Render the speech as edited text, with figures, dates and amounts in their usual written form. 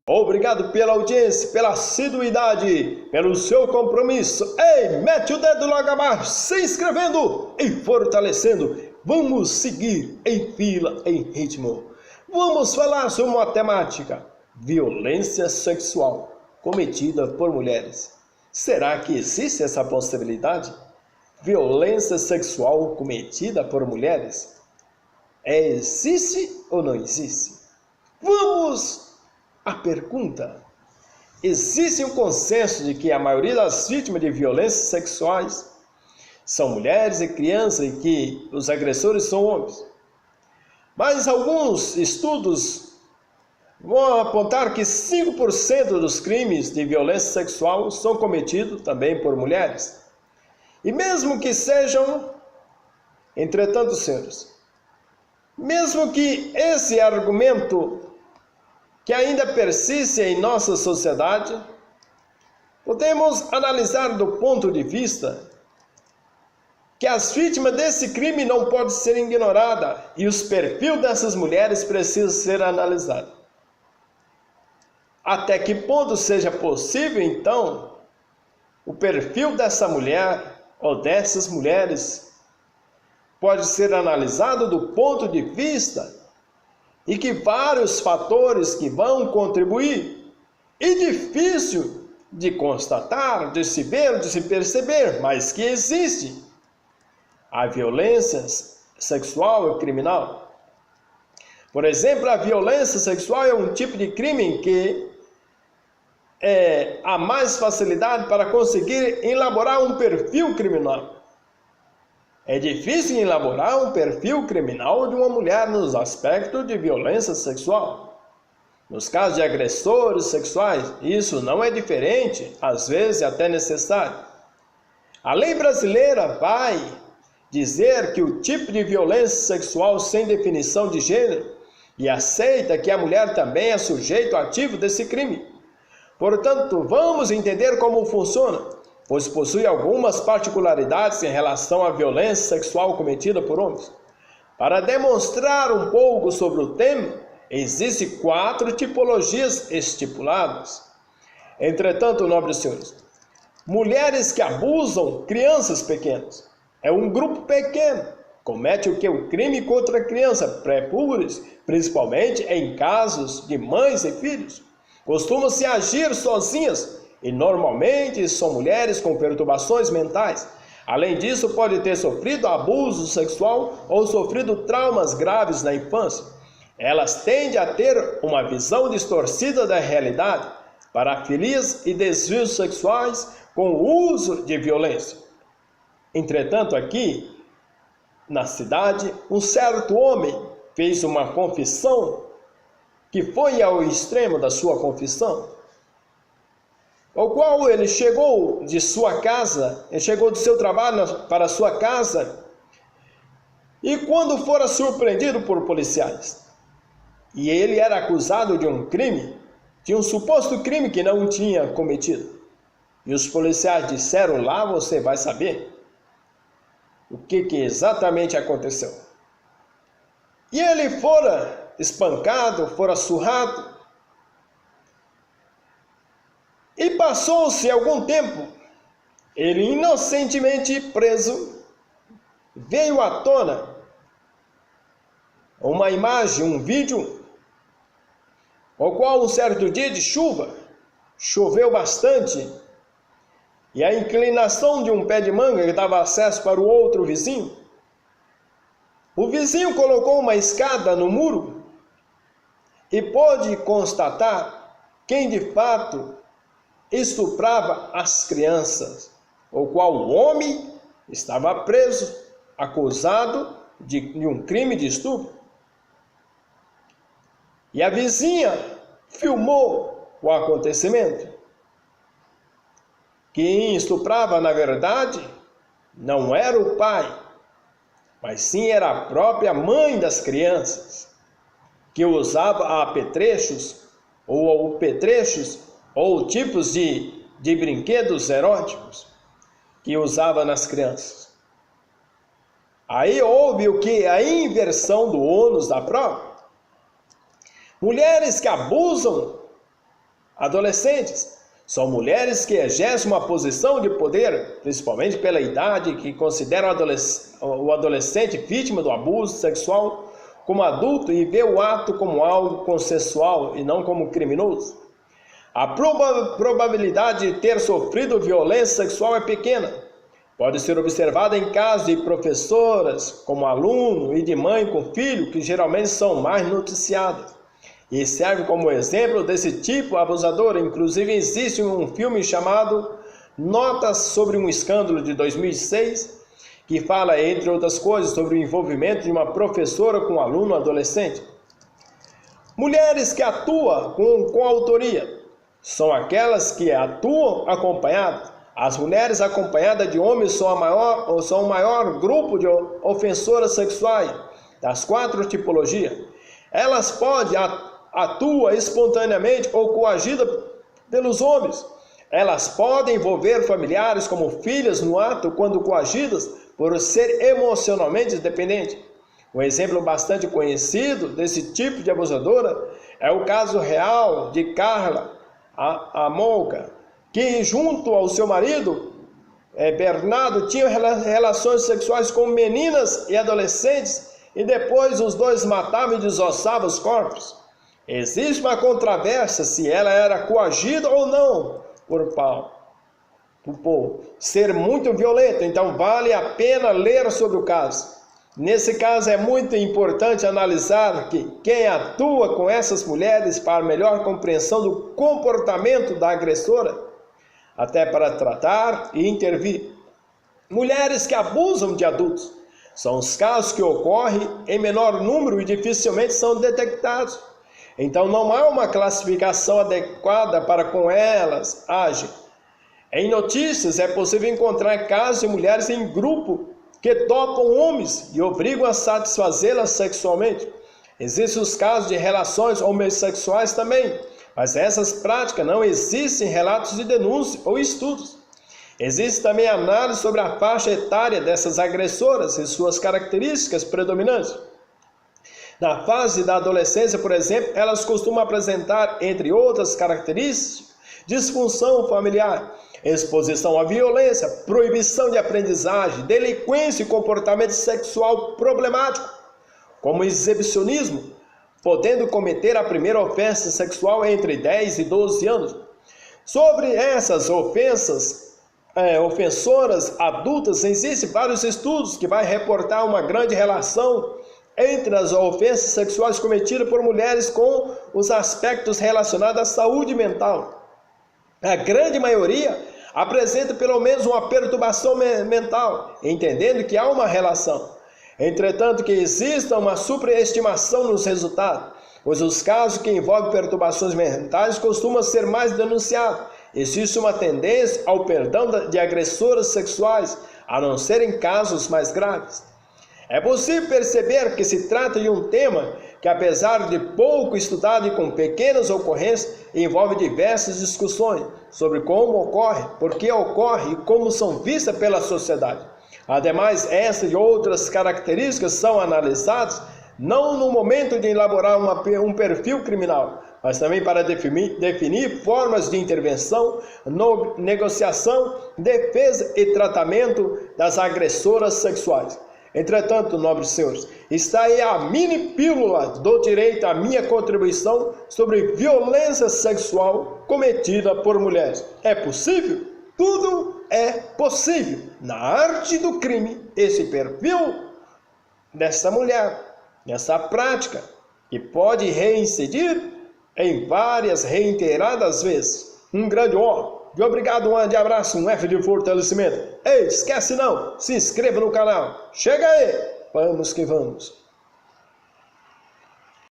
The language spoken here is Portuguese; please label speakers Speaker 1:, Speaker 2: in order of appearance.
Speaker 1: Obrigado pela audiência, pela assiduidade, pelo seu compromisso. Ei, mete o dedo logo abaixo, se inscrevendo e fortalecendo. Vamos seguir em fila, em ritmo. Vamos falar sobre uma temática: violência sexual cometida por mulheres. Será que existe essa possibilidade? Violência sexual cometida por mulheres? Existe ou não existe? Vamos à pergunta. Existe um consenso de que a maioria das vítimas de violências sexuais são mulheres e crianças e que os agressores são homens. Mas alguns estudos vão apontar que 5% dos crimes de violência sexual são cometidos também por mulheres. E mesmo que sejam, entretanto, senhores, mesmo que esse argumento que ainda persiste em nossa sociedade, podemos analisar do ponto de vista que as vítimas desse crime não podem ser ignoradas e os perfis dessas mulheres precisam ser analisados. Até que ponto seja possível, então, o perfil dessa mulher ou dessas mulheres pode ser analisado do ponto de vista e que vários fatores que vão contribuir, e difícil de constatar, de se ver, de se perceber, mas que existe a violência sexual e criminal. Por exemplo, a violência sexual é um tipo de crime em que há mais facilidade para conseguir elaborar um perfil criminal. É difícil elaborar um perfil criminal de uma mulher nos aspectos de violência sexual. Nos casos de agressores sexuais, isso não é diferente, às vezes até necessário. A lei brasileira vai dizer que o tipo de violência sexual sem definição de gênero e aceita que a mulher também é sujeito ativo desse crime. Portanto, vamos entender como funciona, pois possui algumas particularidades em relação à violência sexual cometida por homens. Para demonstrar um pouco sobre o tema, existem 4 tipologias estipuladas. Entretanto, nobres senhores, mulheres que abusam crianças pequenas. É um grupo pequeno. Comete o que? O crime contra a criança, pré-puberes, principalmente em casos de mães e filhos. Costumam-se agir sozinhas e normalmente são mulheres com perturbações mentais. Além disso, pode ter sofrido abuso sexual ou sofrido traumas graves na infância. Elas tendem a ter uma visão distorcida da realidade, parafilias e desvios sexuais com o uso de violência. Entretanto, aqui na cidade, um certo homem fez uma confissão que foi ao extremo da sua confissão, ao qual ele chegou de sua casa, ele chegou do seu trabalho para a sua casa, e quando fora surpreendido por policiais, e ele era acusado de um crime, de um suposto crime que não tinha cometido, e os policiais disseram: lá você vai saber o que exatamente aconteceu. E ele fora espancado, fora surrado, e passou-se algum tempo, ele inocentemente preso, veio à tona uma imagem, um vídeo, ao qual um certo dia de chuva, choveu bastante, e a inclinação de um pé de manga que dava acesso para o outro vizinho, o vizinho colocou uma escada no muro e pôde constatar quem de fato estuprava as crianças, o qual o homem estava preso, acusado de um crime de estupro. E a vizinha filmou o acontecimento. Quem estuprava, na verdade, não era o pai, mas sim era a própria mãe das crianças, que usava apetrechos ou tipos de brinquedos eróticos que usava nas crianças. Aí houve o que? A inversão do ônus da prova. Mulheres que abusam adolescentes. São mulheres que exercem uma posição de poder, principalmente pela idade, que consideram o adolescente vítima do abuso sexual como adulto e vê o ato como algo consensual e não como criminoso. A probabilidade de ter sofrido violência sexual é pequena. Pode ser observada em casos de professoras como aluno e de mãe com filho, que geralmente são mais noticiadas. E serve como exemplo desse tipo abusador. Inclusive existe um filme chamado Notas sobre um Escândalo, de 2006, que fala, entre outras coisas, sobre o envolvimento de uma professora com um aluno adolescente. Mulheres que atuam com autoria são aquelas que atuam acompanhadas. As mulheres acompanhadas de homens são o maior grupo de ofensoras sexuais das 4 tipologias. Elas podem atuar espontaneamente ou coagidas pelos homens. Elas podem envolver familiares como filhas no ato quando coagidas por ser emocionalmente dependente. Um exemplo bastante conhecido desse tipo de abusadora é o caso real de Carla Amolka, que junto ao seu marido, Bernardo, tinha relações sexuais com meninas e adolescentes e depois os dois matavam e desossavam os corpos. Existe uma controvérsia se ela era coagida ou não por ser muito violento, então vale a pena ler sobre o caso. Nesse caso é muito importante analisar que quem atua com essas mulheres para melhor compreensão do comportamento da agressora, até para tratar e intervir. Mulheres que abusam de adultos são os casos que ocorrem em menor número e dificilmente são detectados. Então não há uma classificação adequada para como elas agem. Em notícias é possível encontrar casos de mulheres em grupo que topam homens e obrigam a satisfazê-las sexualmente. Existem os casos de relações homossexuais também, mas essas práticas não existem relatos de denúncia ou estudos. Existe também análise sobre a faixa etária dessas agressoras e suas características predominantes. Na fase da adolescência, por exemplo, elas costumam apresentar, entre outras características, disfunção familiar, exposição à violência, proibição de aprendizagem, delinquência e comportamento sexual problemático, como exibicionismo, podendo cometer a primeira ofensa sexual entre 10 e 12 anos. Sobre essas ofensoras adultas, existem vários estudos que vão reportar uma grande relação entre as ofensas sexuais cometidas por mulheres com os aspectos relacionados à saúde mental. A grande maioria apresenta pelo menos uma perturbação mental, entendendo que há uma relação. Entretanto, que exista uma superestimação nos resultados, pois os casos que envolvem perturbações mentais costumam ser mais denunciados. Existe uma tendência ao perdão de agressoras sexuais, a não ser em casos mais graves. É possível perceber que se trata de um tema que, apesar de pouco estudado e com pequenas ocorrências, envolve diversas discussões sobre como ocorre, por que ocorre e como são vistas pela sociedade. Ademais, essas e outras características são analisadas não no momento de elaborar um perfil criminal, mas também para definir formas de intervenção, negociação, defesa e tratamento das agressoras sexuais. Entretanto, nobres senhores, está aí a mini pílula do direito à minha contribuição sobre violência sexual cometida por mulheres. É possível? Tudo é possível. Na arte do crime, esse perfil dessa mulher, dessa prática, que pode reincidir em várias reiteradas vezes. Um grande de obrigado, um grande abraço, um F de fortalecimento. Ei, esquece não, se inscreva no canal. Chega aí, vamos que vamos.